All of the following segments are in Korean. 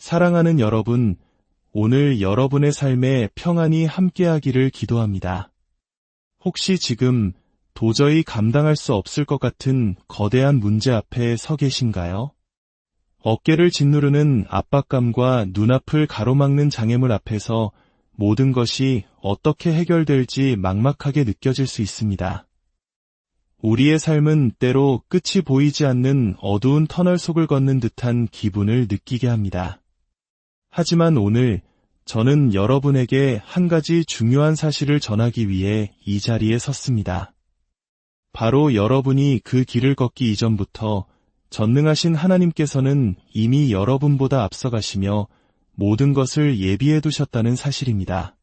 사랑하는 여러분, 오늘 여러분의 삶에 평안이 함께하기를 기도합니다. 혹시 지금 도저히 감당할 수 없을 것 같은 거대한 문제 앞에 서 계신가요? 어깨를 짓누르는 압박감과 눈앞을 가로막는 장애물 앞에서 모든 것이 어떻게 해결될지 막막하게 느껴질 수 있습니다. 우리의 삶은 때로 끝이 보이지 않는 어두운 터널 속을 걷는 듯한 기분을 느끼게 합니다. 하지만 오늘 저는 여러분에게 한 가지 중요한 사실을 전하기 위해 이 자리에 섰습니다. 바로 여러분이 그 길을 걷기 이전부터 전능하신 하나님께서는 이미 여러분보다 앞서가시며 모든 것을 예비해 두셨다는 사실입니다.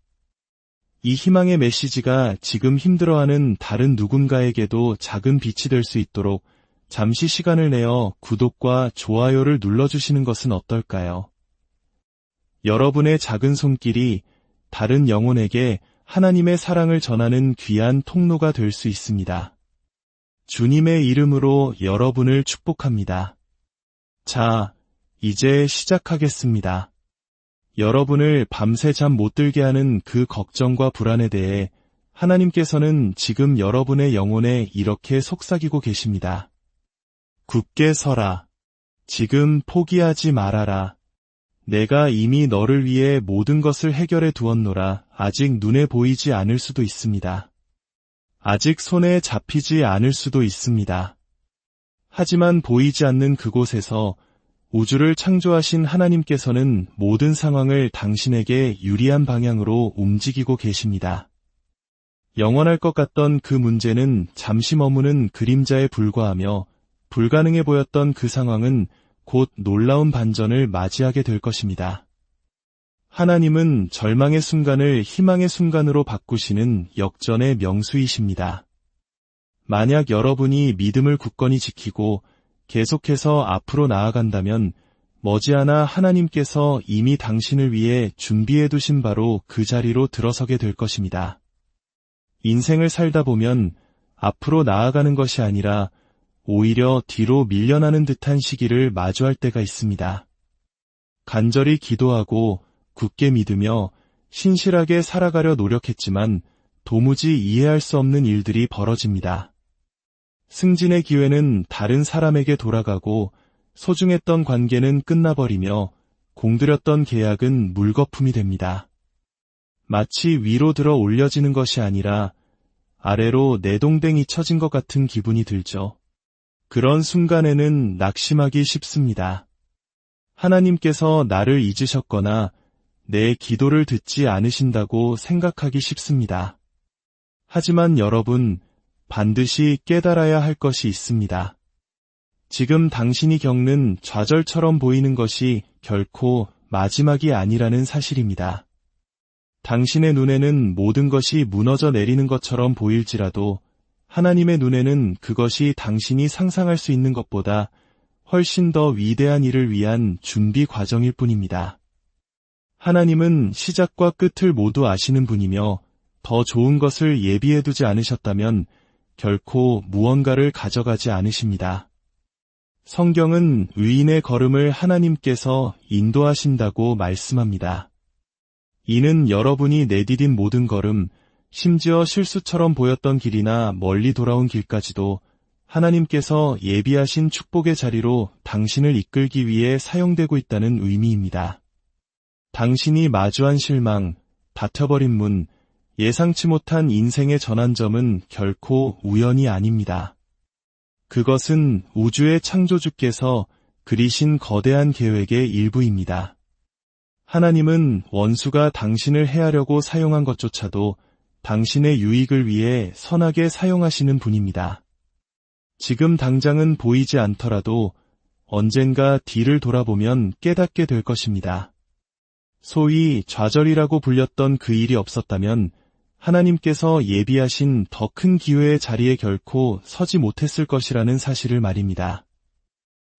이 희망의 메시지가 지금 힘들어하는 다른 누군가에게도 작은 빛이 될 수 있도록 잠시 시간을 내어 구독과 좋아요를 눌러주시는 것은 어떨까요? 여러분의 작은 손길이 다른 영혼에게 하나님의 사랑을 전하는 귀한 통로가 될 수 있습니다. 주님의 이름으로 여러분을 축복합니다. 자, 이제 시작하겠습니다. 여러분을 밤새 잠 못 들게 하는 그 걱정과 불안에 대해 하나님께서는 지금 여러분의 영혼에 이렇게 속삭이고 계십니다. 굳게 서라. 지금 포기하지 말아라. 내가 이미 너를 위해 모든 것을 해결해 두었노라. 아직 눈에 보이지 않을 수도 있습니다. 아직 손에 잡히지 않을 수도 있습니다. 하지만 보이지 않는 그곳에서 우주를 창조하신 하나님께서는 모든 상황을 당신에게 유리한 방향으로 움직이고 계십니다. 영원할 것 같던 그 문제는 잠시 머무는 그림자에 불과하며 불가능해 보였던 그 상황은 곧 놀라운 반전을 맞이하게 될 것입니다. 하나님은 절망의 순간을 희망의 순간으로 바꾸시는 역전의 명수이십니다. 만약 여러분이 믿음을 굳건히 지키고 계속해서 앞으로 나아간다면 머지않아 하나님께서 이미 당신을 위해 준비해 두신 바로 그 자리로 들어서게 될 것입니다. 인생을 살다 보면 앞으로 나아가는 것이 아니라 오히려 뒤로 밀려나는 듯한 시기를 마주할 때가 있습니다. 간절히 기도하고 굳게 믿으며 신실하게 살아가려 노력했지만 도무지 이해할 수 없는 일들이 벌어집니다. 승진의 기회는 다른 사람에게 돌아가고 소중했던 관계는 끝나버리며 공들였던 계약은 물거품이 됩니다. 마치 위로 들어 올려지는 것이 아니라 아래로 내동댕이 쳐진 것 같은 기분이 들죠. 그런 순간에는 낙심하기 쉽습니다. 하나님께서 나를 잊으셨거나 내 기도를 듣지 않으신다고 생각하기 쉽습니다. 하지만 여러분, 반드시 깨달아야 할 것이 있습니다. 지금 당신이 겪는 좌절처럼 보이는 것이 결코 마지막이 아니라는 사실입니다. 당신의 눈에는 모든 것이 무너져 내리는 것처럼 보일지라도 하나님의 눈에는 그것이 당신이 상상할 수 있는 것보다 훨씬 더 위대한 일을 위한 준비 과정일 뿐입니다. 하나님은 시작과 끝을 모두 아시는 분이며 더 좋은 것을 예비해 두지 않으셨다면 결코 무언가를 가져가지 않으십니다. 성경은 의인의 걸음을 하나님께서 인도하신다고 말씀합니다. 이는 여러분이 내디딘 모든 걸음, 심지어 실수처럼 보였던 길이나 멀리 돌아온 길까지도 하나님께서 예비하신 축복의 자리로 당신을 이끌기 위해 사용되고 있다는 의미입니다. 당신이 마주한 실망, 닫혀버린 문, 예상치 못한 인생의 전환점은 결코 우연이 아닙니다. 그것은 우주의 창조주께서 그리신 거대한 계획의 일부입니다. 하나님은 원수가 당신을 해하려고 사용한 것조차도 당신의 유익을 위해 선하게 사용하시는 분입니다. 지금 당장은 보이지 않더라도 언젠가 뒤를 돌아보면 깨닫게 될 것입니다. 소위 좌절이라고 불렸던 그 일이 없었다면 하나님께서 예비하신 더 큰 기회의 자리에 결코 서지 못했을 것이라는 사실을 말입니다.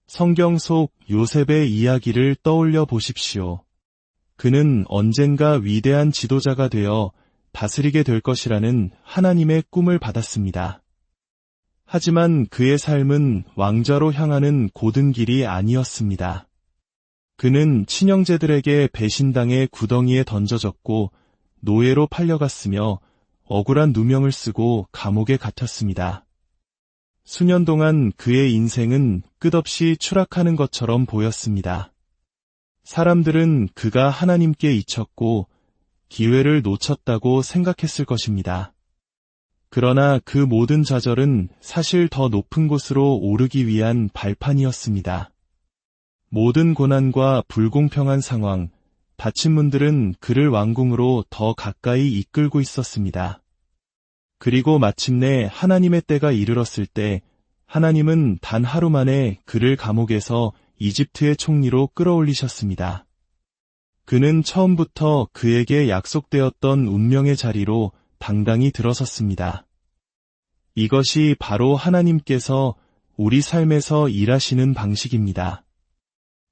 성경 속 요셉의 이야기를 떠올려 보십시오. 그는 언젠가 위대한 지도자가 되어 다스리게 될 것이라는 하나님의 꿈을 받았습니다. 하지만 그의 삶은 왕좌로 향하는 고든 길이 아니었습니다. 그는 친형제들에게 배신당해 구덩이에 던져졌고 노예로 팔려갔으며 억울한 누명을 쓰고 감옥에 갇혔습니다. 수년 동안 그의 인생은 끝없이 추락하는 것처럼 보였습니다. 사람들은 그가 하나님께 잊혔고 기회를 놓쳤다고 생각했을 것입니다. 그러나 그 모든 좌절은 사실 더 높은 곳으로 오르기 위한 발판이었습니다. 모든 고난과 불공평한 상황, 닫힌 문들은 그를 왕궁으로 더 가까이 이끌고 있었습니다. 그리고 마침내 하나님의 때가 이르렀을 때 하나님은 단 하루 만에 그를 감옥에서 이집트의 총리로 끌어올리셨습니다. 그는 처음부터 그에게 약속되었던 운명의 자리로 당당히 들어섰습니다. 이것이 바로 하나님께서 우리 삶에서 일하시는 방식입니다.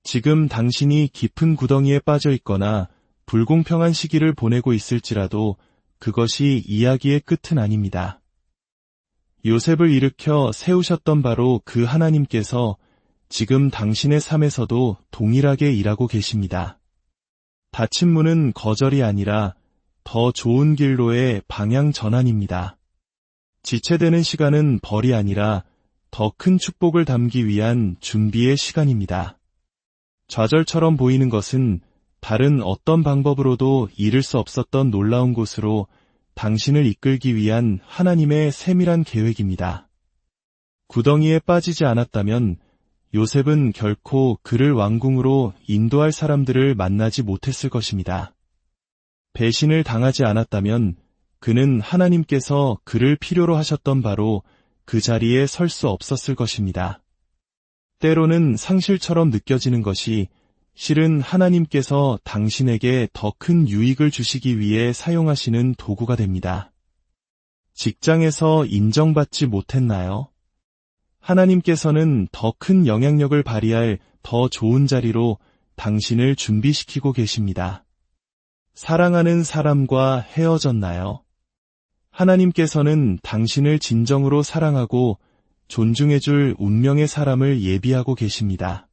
지금 당신이 깊은 구덩이에 빠져 있거나 불공평한 시기를 보내고 있을지라도 그것이 이야기의 끝은 아닙니다. 요셉을 일으켜 세우셨던 바로 그 하나님께서 지금 당신의 삶에서도 동일하게 일하고 계십니다. 닫힌 문은 거절이 아니라 더 좋은 길로의 방향 전환입니다. 지체되는 시간은 벌이 아니라 더 큰 축복을 담기 위한 준비의 시간입니다. 좌절처럼 보이는 것은 다른 어떤 방법으로도 이룰 수 없었던 놀라운 곳으로 당신을 이끌기 위한 하나님의 세밀한 계획입니다. 구덩이에 빠지지 않았다면 요셉은 결코 그를 왕궁으로 인도할 사람들을 만나지 못했을 것입니다. 배신을 당하지 않았다면 그는 하나님께서 그를 필요로 하셨던 바로 그 자리에 설 수 없었을 것입니다. 때로는 상실처럼 느껴지는 것이 실은 하나님께서 당신에게 더 큰 유익을 주시기 위해 사용하시는 도구가 됩니다. 직장에서 인정받지 못했나요? 하나님께서는 더 큰 영향력을 발휘할 더 좋은 자리로 당신을 준비시키고 계십니다. 사랑하는 사람과 헤어졌나요? 하나님께서는 당신을 진정으로 사랑하고 존중해줄 운명의 사람을 예비하고 계십니다.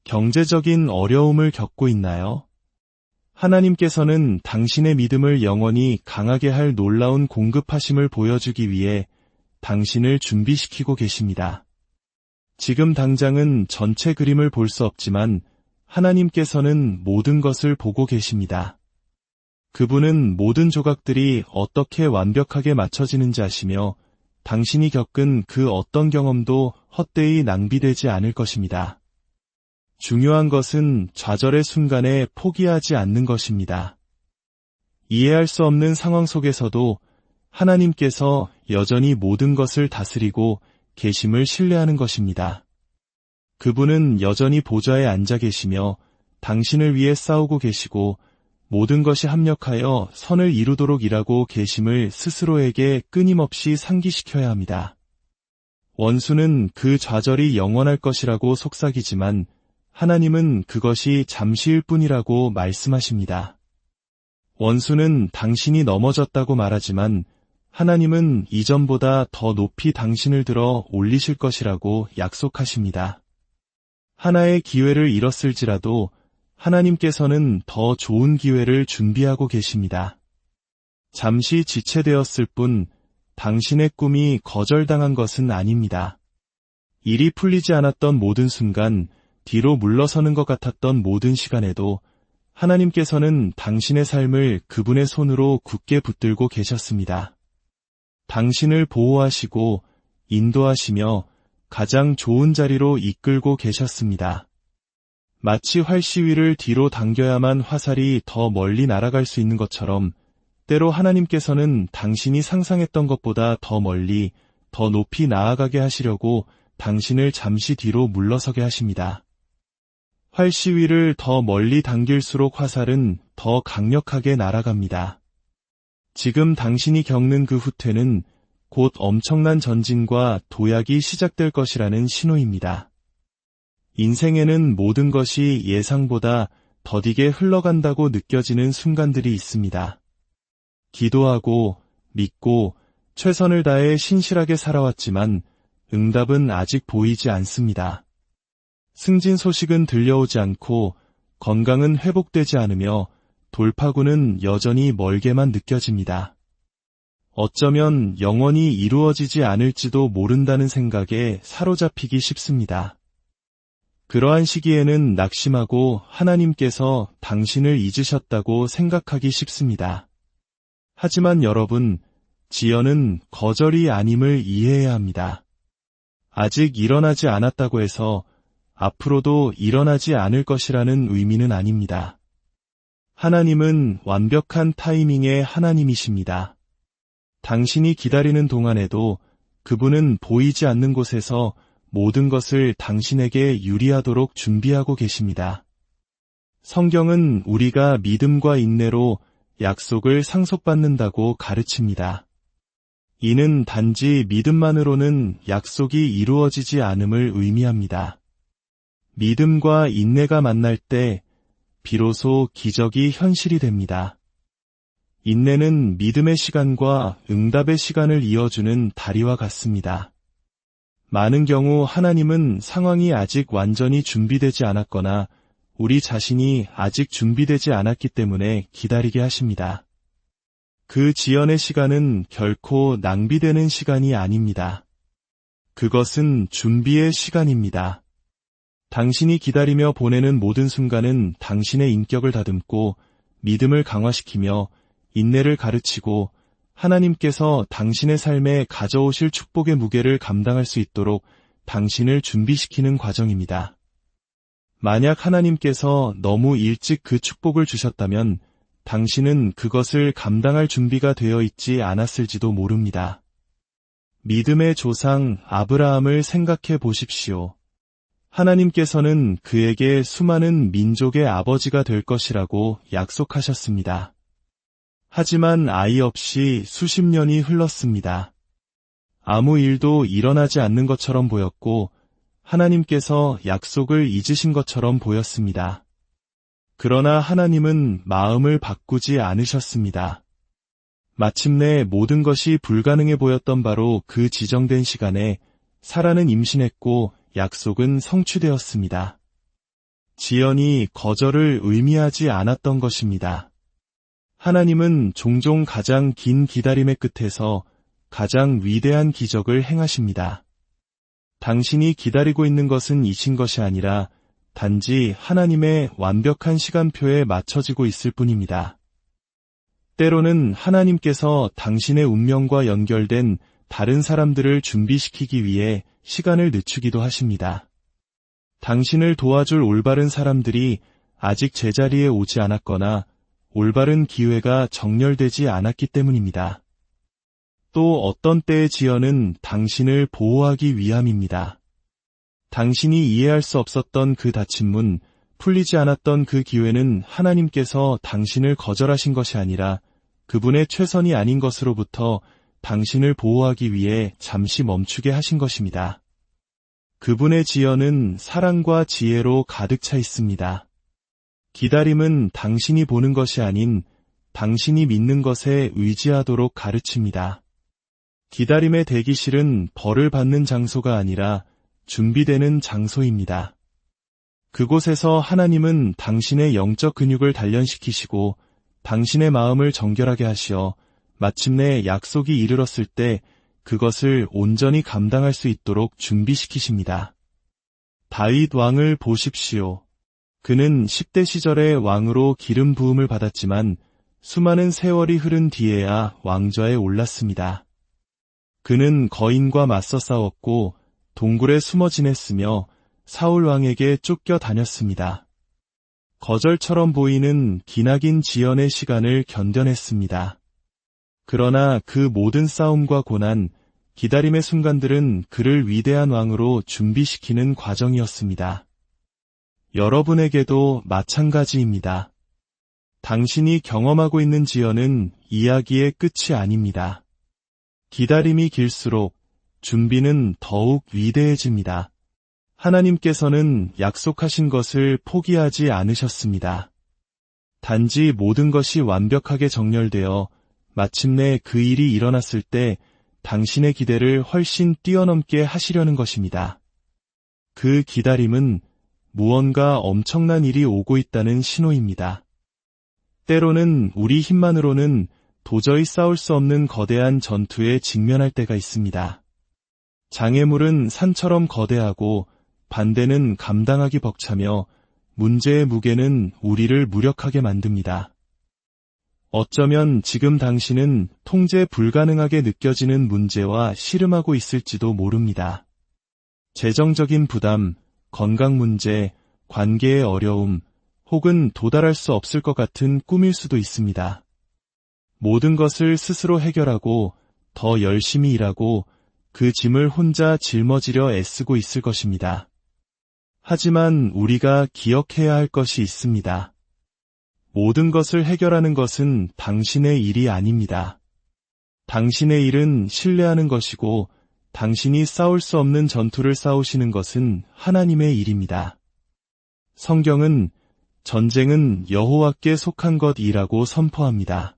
경제적인 어려움을 겪고 있나요? 하나님께서는 당신의 믿음을 영원히 강하게 할 놀라운 공급하심을 보여주기 위해 당신을 준비시키고 계십니다. 지금 당장은 전체 그림을 볼 수 없지만 하나님께서는 모든 것을 보고 계십니다. 그분은 모든 조각들이 어떻게 완벽하게 맞춰지는지 아시며 당신이 겪은 그 어떤 경험도 헛되이 낭비되지 않을 것입니다. 중요한 것은 좌절의 순간에 포기하지 않는 것입니다. 이해할 수 없는 상황 속에서도 하나님께서 여전히 모든 것을 다스리고 계심을 신뢰하는 것입니다. 그분은 여전히 보좌에 앉아 계시며 당신을 위해 싸우고 계시고 모든 것이 합력하여 선을 이루도록 일하고 계심을 스스로에게 끊임없이 상기시켜야 합니다. 원수는 그 좌절이 영원할 것이라고 속삭이지만 하나님은 그것이 잠시일 뿐이라고 말씀하십니다. 원수는 당신이 넘어졌다고 말하지만 하나님은 이전보다 더 높이 당신을 들어 올리실 것이라고 약속하십니다. 하나의 기회를 잃었을지라도 하나님께서는 더 좋은 기회를 준비하고 계십니다. 잠시 지체되었을 뿐 당신의 꿈이 거절당한 것은 아닙니다. 일이 풀리지 않았던 모든 순간, 뒤로 물러서는 것 같았던 모든 시간에도 하나님께서는 당신의 삶을 그분의 손으로 굳게 붙들고 계셨습니다. 당신을 보호하시고 인도하시며 가장 좋은 자리로 이끌고 계셨습니다. 마치 활시위를 뒤로 당겨야만 화살이 더 멀리 날아갈 수 있는 것처럼 때로 하나님께서는 당신이 상상했던 것보다 더 멀리, 더 높이 나아가게 하시려고 당신을 잠시 뒤로 물러서게 하십니다. 활시위를 더 멀리 당길수록 화살은 더 강력하게 날아갑니다. 지금 당신이 겪는 그 후퇴는 곧 엄청난 전진과 도약이 시작될 것이라는 신호입니다. 인생에는 모든 것이 예상보다 더디게 흘러간다고 느껴지는 순간들이 있습니다. 기도하고 믿고 최선을 다해 신실하게 살아왔지만 응답은 아직 보이지 않습니다. 승진 소식은 들려오지 않고 건강은 회복되지 않으며 돌파구는 여전히 멀게만 느껴집니다. 어쩌면 영원히 이루어지지 않을지도 모른다는 생각에 사로잡히기 쉽습니다. 그러한 시기에는 낙심하고 하나님께서 당신을 잊으셨다고 생각하기 쉽습니다. 하지만 여러분, 지연은 거절이 아님을 이해해야 합니다. 아직 일어나지 않았다고 해서 앞으로도 일어나지 않을 것이라는 의미는 아닙니다. 하나님은 완벽한 타이밍의 하나님이십니다. 당신이 기다리는 동안에도 그분은 보이지 않는 곳에서 모든 것을 당신에게 유리하도록 준비하고 계십니다. 성경은 우리가 믿음과 인내로 약속을 상속받는다고 가르칩니다. 이는 단지 믿음만으로는 약속이 이루어지지 않음을 의미합니다. 믿음과 인내가 만날 때 비로소 기적이 현실이 됩니다. 인내는 믿음의 시간과 응답의 시간을 이어주는 다리와 같습니다. 많은 경우 하나님은 상황이 아직 완전히 준비되지 않았거나 우리 자신이 아직 준비되지 않았기 때문에 기다리게 하십니다. 그 지연의 시간은 결코 낭비되는 시간이 아닙니다. 그것은 준비의 시간입니다. 당신이 기다리며 보내는 모든 순간은 당신의 인격을 다듬고 믿음을 강화시키며 인내를 가르치고 하나님께서 당신의 삶에 가져오실 축복의 무게를 감당할 수 있도록 당신을 준비시키는 과정입니다. 만약 하나님께서 너무 일찍 그 축복을 주셨다면 당신은 그것을 감당할 준비가 되어 있지 않았을지도 모릅니다. 믿음의 조상 아브라함을 생각해 보십시오. 하나님께서는 그에게 수많은 민족의 아버지가 될 것이라고 약속하셨습니다. 하지만 아이 없이 수십 년이 흘렀습니다. 아무 일도 일어나지 않는 것처럼 보였고 하나님께서 약속을 잊으신 것처럼 보였습니다. 그러나 하나님은 마음을 바꾸지 않으셨습니다. 마침내 모든 것이 불가능해 보였던 바로 그 지정된 시간에 사라는 임신했고 약속은 성취되었습니다. 지연이 거절을 의미하지 않았던 것입니다. 하나님은 종종 가장 긴 기다림의 끝에서 가장 위대한 기적을 행하십니다. 당신이 기다리고 있는 것은 이신 것이 아니라 단지 하나님의 완벽한 시간표에 맞춰지고 있을 뿐입니다. 때로는 하나님께서 당신의 운명과 연결된 다른 사람들을 준비시키기 위해 시간을 늦추기도 하십니다. 당신을 도와줄 올바른 사람들이 아직 제자리에 오지 않았거나 올바른 기회가 정렬되지 않았기 때문입니다. 또 어떤 때의 지연은 당신을 보호하기 위함입니다. 당신이 이해할 수 없었던 그 닫힌 문, 풀리지 않았던 그 기회는 하나님께서 당신을 거절하신 것이 아니라 그분의 최선이 아닌 것으로부터 당신을 보호하기 위해 잠시 멈추게 하신 것입니다. 그분의 지연은 사랑과 지혜로 가득 차 있습니다. 기다림은 당신이 보는 것이 아닌 당신이 믿는 것에 의지하도록 가르칩니다. 기다림의 대기실은 벌을 받는 장소가 아니라 준비되는 장소입니다. 그곳에서 하나님은 당신의 영적 근육을 단련시키시고 당신의 마음을 정결하게 하시어 마침내 약속이 이르렀을 때 그것을 온전히 감당할 수 있도록 준비시키십니다. 다윗 왕을 보십시오. 그는 10대 시절에 왕으로 기름 부음을 받았지만 수많은 세월이 흐른 뒤에야 왕좌에 올랐습니다. 그는 거인과 맞서 싸웠고 동굴에 숨어 지냈으며 사울 왕에게 쫓겨 다녔습니다. 거절처럼 보이는 기나긴 지연의 시간을 견뎌냈습니다. 그러나 그 모든 싸움과 고난, 기다림의 순간들은 그를 위대한 왕으로 준비시키는 과정이었습니다. 여러분에게도 마찬가지입니다. 당신이 경험하고 있는 지연은 이야기의 끝이 아닙니다. 기다림이 길수록 준비는 더욱 위대해집니다. 하나님께서는 약속하신 것을 포기하지 않으셨습니다. 단지 모든 것이 완벽하게 정렬되어 마침내 그 일이 일어났을 때 당신의 기대를 훨씬 뛰어넘게 하시려는 것입니다. 그 기다림은 무언가 엄청난 일이 오고 있다는 신호입니다. 때로는 우리 힘만으로는 도저히 싸울 수 없는 거대한 전투에 직면할 때가 있습니다. 장애물은 산처럼 거대하고 반대는 감당하기 벅차며 문제의 무게는 우리를 무력하게 만듭니다. 어쩌면 지금 당신은 통제 불가능하게 느껴지는 문제와 씨름하고 있을지도 모릅니다. 재정적인 부담, 건강 문제, 관계의 어려움, 혹은 도달할 수 없을 것 같은 꿈일 수도 있습니다. 모든 것을 스스로 해결하고 더 열심히 일하고 그 짐을 혼자 짊어지려 애쓰고 있을 것입니다. 하지만 우리가 기억해야 할 것이 있습니다. 모든 것을 해결하는 것은 당신의 일이 아닙니다. 당신의 일은 신뢰하는 것이고 당신이 싸울 수 없는 전투를 싸우시는 것은 하나님의 일입니다. 성경은 전쟁은 여호와께 속한 것이라고 선포합니다.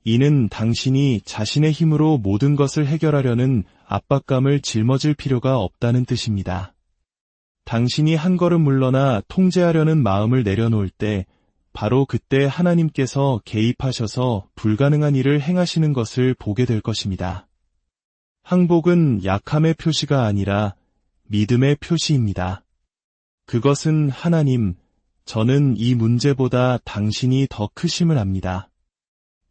이는 당신이 자신의 힘으로 모든 것을 해결하려는 압박감을 짊어질 필요가 없다는 뜻입니다. 당신이 한 걸음 물러나 통제하려는 마음을 내려놓을 때 바로 그때 하나님께서 개입하셔서 불가능한 일을 행하시는 것을 보게 될 것입니다. 항복은 약함의 표시가 아니라 믿음의 표시입니다. 그것은 하나님, 저는 이 문제보다 당신이 더 크심을 압니다.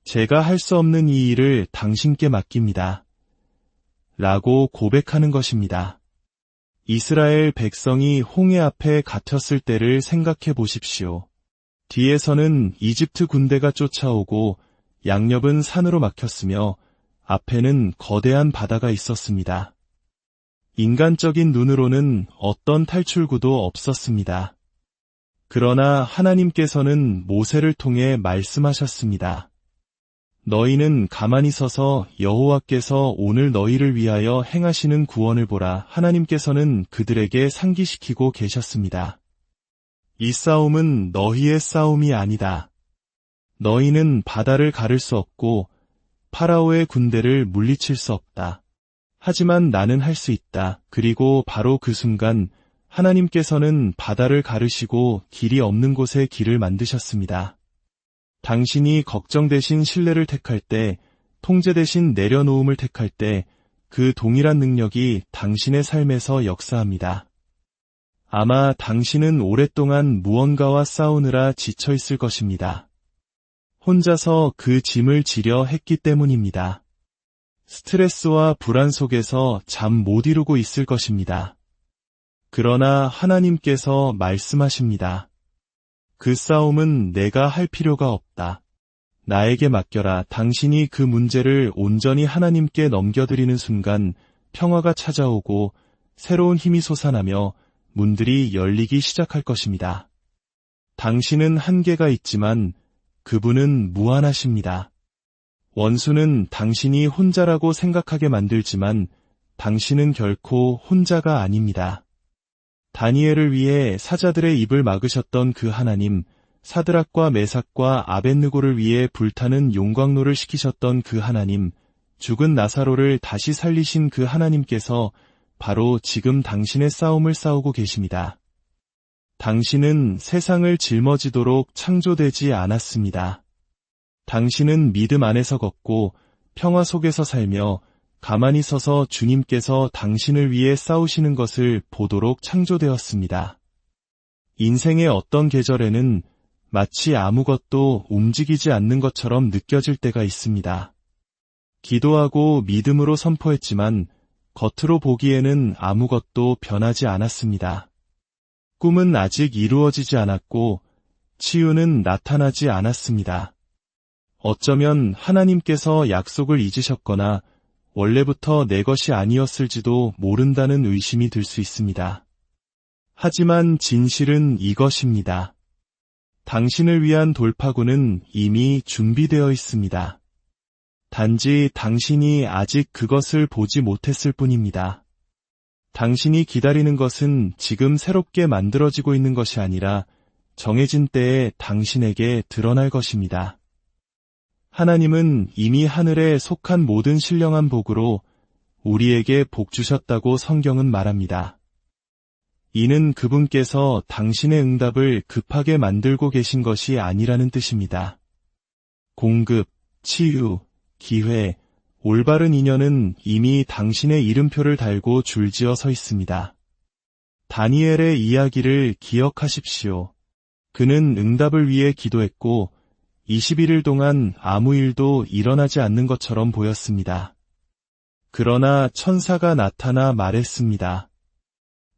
제가 할 수 없는 이 일을 당신께 맡깁니다. 라고 고백하는 것입니다. 이스라엘 백성이 홍해 앞에 갇혔을 때를 생각해 보십시오. 뒤에서는 이집트 군대가 쫓아오고 양옆은 산으로 막혔으며 앞에는 거대한 바다가 있었습니다. 인간적인 눈으로는 어떤 탈출구도 없었습니다. 그러나 하나님께서는 모세를 통해 말씀하셨습니다. 너희는 가만히 서서 여호와께서 오늘 너희를 위하여 행하시는 구원을 보라. 하나님께서는 그들에게 상기시키고 계셨습니다. 이 싸움은 너희의 싸움이 아니다. 너희는 바다를 가를 수 없고 파라오의 군대를 물리칠 수 없다. 하지만 나는 할 수 있다. 그리고 바로 그 순간 하나님께서는 바다를 가르시고 길이 없는 곳에 길을 만드셨습니다. 당신이 걱정 대신 신뢰를 택할 때, 통제 대신 내려놓음을 택할 때 그 동일한 능력이 당신의 삶에서 역사합니다. 아마 당신은 오랫동안 무언가와 싸우느라 지쳐 있을 것입니다. 혼자서 그 짐을 지려 했기 때문입니다. 스트레스와 불안 속에서 잠 못 이루고 있을 것입니다. 그러나 하나님께서 말씀하십니다. 그 싸움은 내가 할 필요가 없다. 나에게 맡겨라. 당신이 그 문제를 온전히 하나님께 넘겨드리는 순간 평화가 찾아오고 새로운 힘이 솟아나며 문들이 열리기 시작할 것입니다. 당신은 한계가 있지만 그분은 무한하십니다. 원수는 당신이 혼자라고 생각하게 만들지만 당신은 결코 혼자가 아닙니다. 다니엘을 위해 사자들의 입을 막으셨던 그 하나님, 사드락과 메삭과 아벳느고를 위해 불타는 용광로를 식히셨던 그 하나님, 죽은 나사로를 다시 살리신 그 하나님께서 바로 지금 당신의 싸움을 싸우고 계십니다. 당신은 세상을 짊어지도록 창조되지 않았습니다. 당신은 믿음 안에서 걷고 평화 속에서 살며 가만히 서서 주님께서 당신을 위해 싸우시는 것을 보도록 창조되었습니다. 인생의 어떤 계절에는 마치 아무것도 움직이지 않는 것처럼 느껴질 때가 있습니다. 기도하고 믿음으로 선포했지만 겉으로 보기에는 아무것도 변하지 않았습니다. 꿈은 아직 이루어지지 않았고 치유는 나타나지 않았습니다. 어쩌면 하나님께서 약속을 잊으셨거나 원래부터 내 것이 아니었을지도 모른다는 의심이 들 수 있습니다. 하지만 진실은 이것입니다. 당신을 위한 돌파구는 이미 준비되어 있습니다. 단지 당신이 아직 그것을 보지 못했을 뿐입니다. 당신이 기다리는 것은 지금 새롭게 만들어지고 있는 것이 아니라 정해진 때에 당신에게 드러날 것입니다. 하나님은 이미 하늘에 속한 모든 신령한 복으로 우리에게 복 주셨다고 성경은 말합니다. 이는 그분께서 당신의 응답을 급하게 만들고 계신 것이 아니라는 뜻입니다. 공급, 치유, 기회, 올바른 인연은 이미 당신의 이름표를 달고 줄지어 서 있습니다. 다니엘의 이야기를 기억하십시오. 그는 응답을 위해 기도했고 21일 동안 아무 일도 일어나지 않는 것처럼 보였습니다. 그러나 천사가 나타나 말했습니다.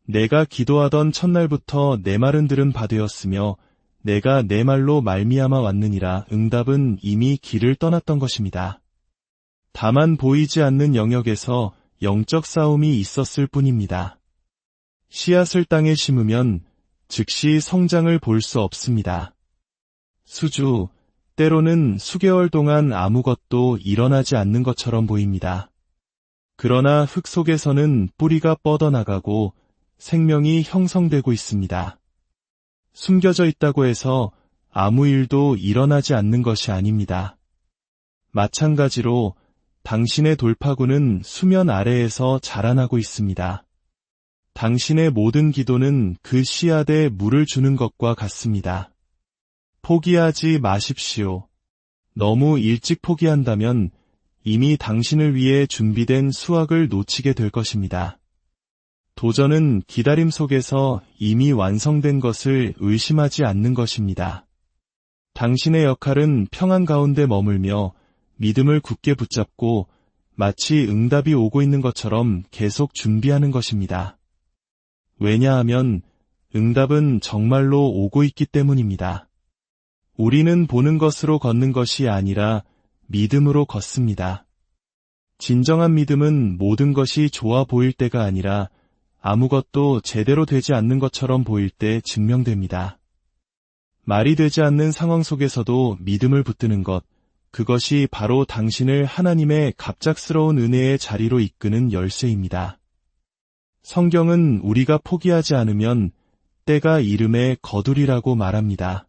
내가 기도하던 첫날부터 내 말은 들은 바 되었으며 내가 내 말로 말미암아 왔느니라. 응답은 이미 길을 떠났던 것입니다. 다만 보이지 않는 영역에서 영적 싸움이 있었을 뿐입니다. 씨앗을 땅에 심으면 즉시 성장을 볼 수 없습니다. 수주, 때로는 수개월 동안 아무것도 일어나지 않는 것처럼 보입니다. 그러나 흙 속에서는 뿌리가 뻗어나가고 생명이 형성되고 있습니다. 숨겨져 있다고 해서 아무 일도 일어나지 않는 것이 아닙니다. 마찬가지로 당신의 돌파구는 수면 아래에서 자라나고 있습니다. 당신의 모든 기도는 그 씨앗에 물을 주는 것과 같습니다. 포기하지 마십시오. 너무 일찍 포기한다면 이미 당신을 위해 준비된 수확을 놓치게 될 것입니다. 도전은 기다림 속에서 이미 완성된 것을 의심하지 않는 것입니다. 당신의 역할은 평안 가운데 머물며 믿음을 굳게 붙잡고 마치 응답이 오고 있는 것처럼 계속 준비하는 것입니다. 왜냐하면 응답은 정말로 오고 있기 때문입니다. 우리는 보는 것으로 걷는 것이 아니라 믿음으로 걷습니다. 진정한 믿음은 모든 것이 좋아 보일 때가 아니라 아무것도 제대로 되지 않는 것처럼 보일 때 증명됩니다. 말이 되지 않는 상황 속에서도 믿음을 붙드는 것, 그것이 바로 당신을 하나님의 갑작스러운 은혜의 자리로 이끄는 열쇠입니다. 성경은 우리가 포기하지 않으면 때가 이름에 거두리라고 말합니다.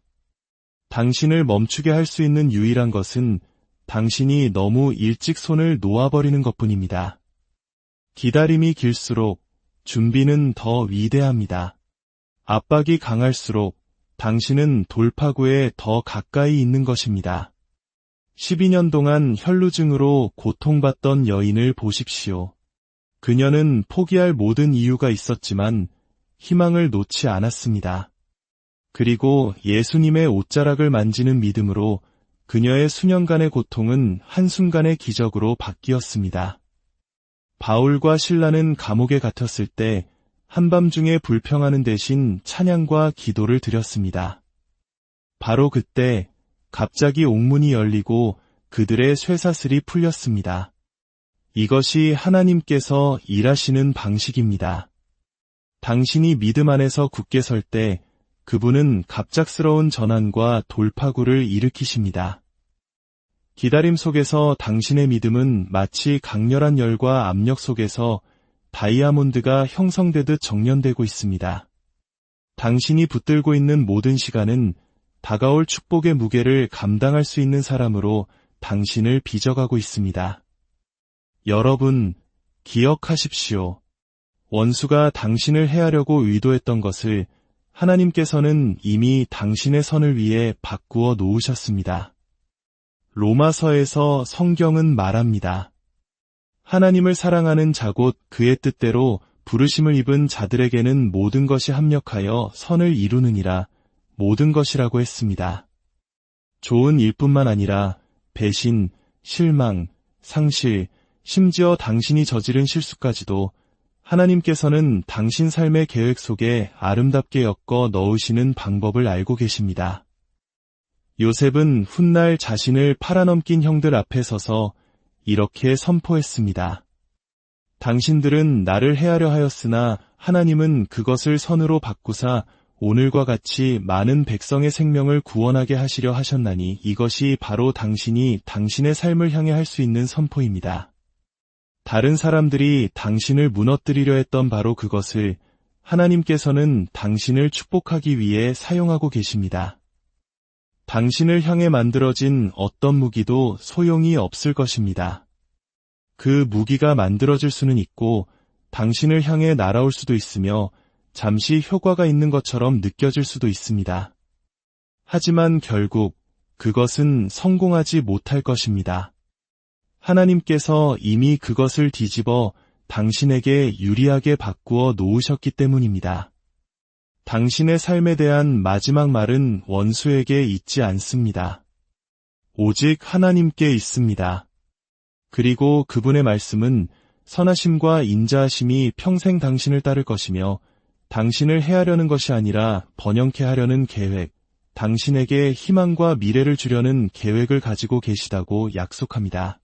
당신을 멈추게 할 수 있는 유일한 것은 당신이 너무 일찍 손을 놓아버리는 것뿐입니다. 기다림이 길수록 준비는 더 위대합니다. 압박이 강할수록 당신은 돌파구에 더 가까이 있는 것입니다. 12년 동안 혈루증으로 고통받던 여인을 보십시오. 그녀는 포기할 모든 이유가 있었지만 희망을 놓지 않았습니다. 그리고 예수님의 옷자락을 만지는 믿음으로 그녀의 수년간의 고통은 한순간의 기적으로 바뀌었습니다. 바울과 실라는 감옥에 갇혔을 때 한밤중에 불평하는 대신 찬양과 기도를 드렸습니다. 바로 그때 갑자기 옥문이 열리고 그들의 쇠사슬이 풀렸습니다. 이것이 하나님께서 일하시는 방식입니다. 당신이 믿음 안에서 굳게 설 때 그분은 갑작스러운 전환과 돌파구를 일으키십니다. 기다림 속에서 당신의 믿음은 마치 강렬한 열과 압력 속에서 다이아몬드가 형성되듯 정련되고 있습니다. 당신이 붙들고 있는 모든 시간은 다가올 축복의 무게를 감당할 수 있는 사람으로 당신을 빚어가고 있습니다. 여러분, 기억하십시오. 원수가 당신을 해하려고 의도했던 것을 하나님께서는 이미 당신의 선을 위해 바꾸어 놓으셨습니다. 로마서에서 성경은 말합니다. 하나님을 사랑하는 자 곧 그의 뜻대로 부르심을 입은 자들에게는 모든 것이 합력하여 선을 이루느니라 모든 것이라고 했습니다. 좋은 일뿐만 아니라 배신, 실망, 상실, 심지어 당신이 저지른 실수까지도 하나님께서는 당신 삶의 계획 속에 아름답게 엮어 넣으시는 방법을 알고 계십니다. 요셉은 훗날 자신을 팔아넘긴 형들 앞에 서서 이렇게 선포했습니다. 당신들은 나를 해하려 하였으나 하나님은 그것을 선으로 바꾸사 오늘과 같이 많은 백성의 생명을 구원하게 하시려 하셨나니 이것이 바로 당신이 당신의 삶을 향해 할 수 있는 선포입니다. 다른 사람들이 당신을 무너뜨리려 했던 바로 그것을 하나님께서는 당신을 축복하기 위해 사용하고 계십니다. 당신을 향해 만들어진 어떤 무기도 소용이 없을 것입니다. 그 무기가 만들어질 수는 있고 당신을 향해 날아올 수도 있으며 잠시 효과가 있는 것처럼 느껴질 수도 있습니다. 하지만 결국 그것은 성공하지 못할 것입니다. 하나님께서 이미 그것을 뒤집어 당신에게 유리하게 바꾸어 놓으셨기 때문입니다. 당신의 삶에 대한 마지막 말은 원수에게 있지 않습니다. 오직 하나님께 있습니다. 그리고 그분의 말씀은 선하심과 인자하심이 평생 당신을 따를 것이며 당신을 해하려는 것이 아니라 번영케 하려는 계획, 당신에게 희망과 미래를 주려는 계획을 가지고 계시다고 약속합니다.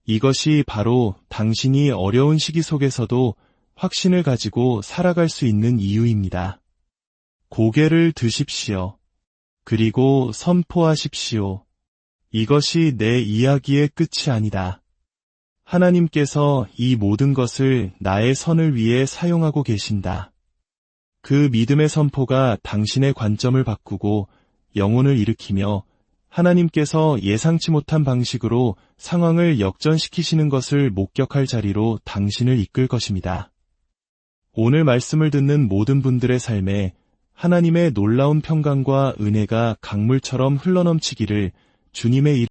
이것이 바로 당신이 어려운 시기 속에서도 확신을 가지고 살아갈 수 있는 이유입니다. 고개를 드십시오. 그리고 선포하십시오. 이것이 내 이야기의 끝이 아니다. 하나님께서 이 모든 것을 나의 선을 위해 사용하고 계신다. 그 믿음의 선포가 당신의 관점을 바꾸고 영혼을 일으키며 하나님께서 예상치 못한 방식으로 상황을 역전시키시는 것을 목격할 자리로 당신을 이끌 것입니다. 오늘 말씀을 듣는 모든 분들의 삶에 하나님의 놀라운 평강과 은혜가 강물처럼 흘러넘치기를 주님의 이름으로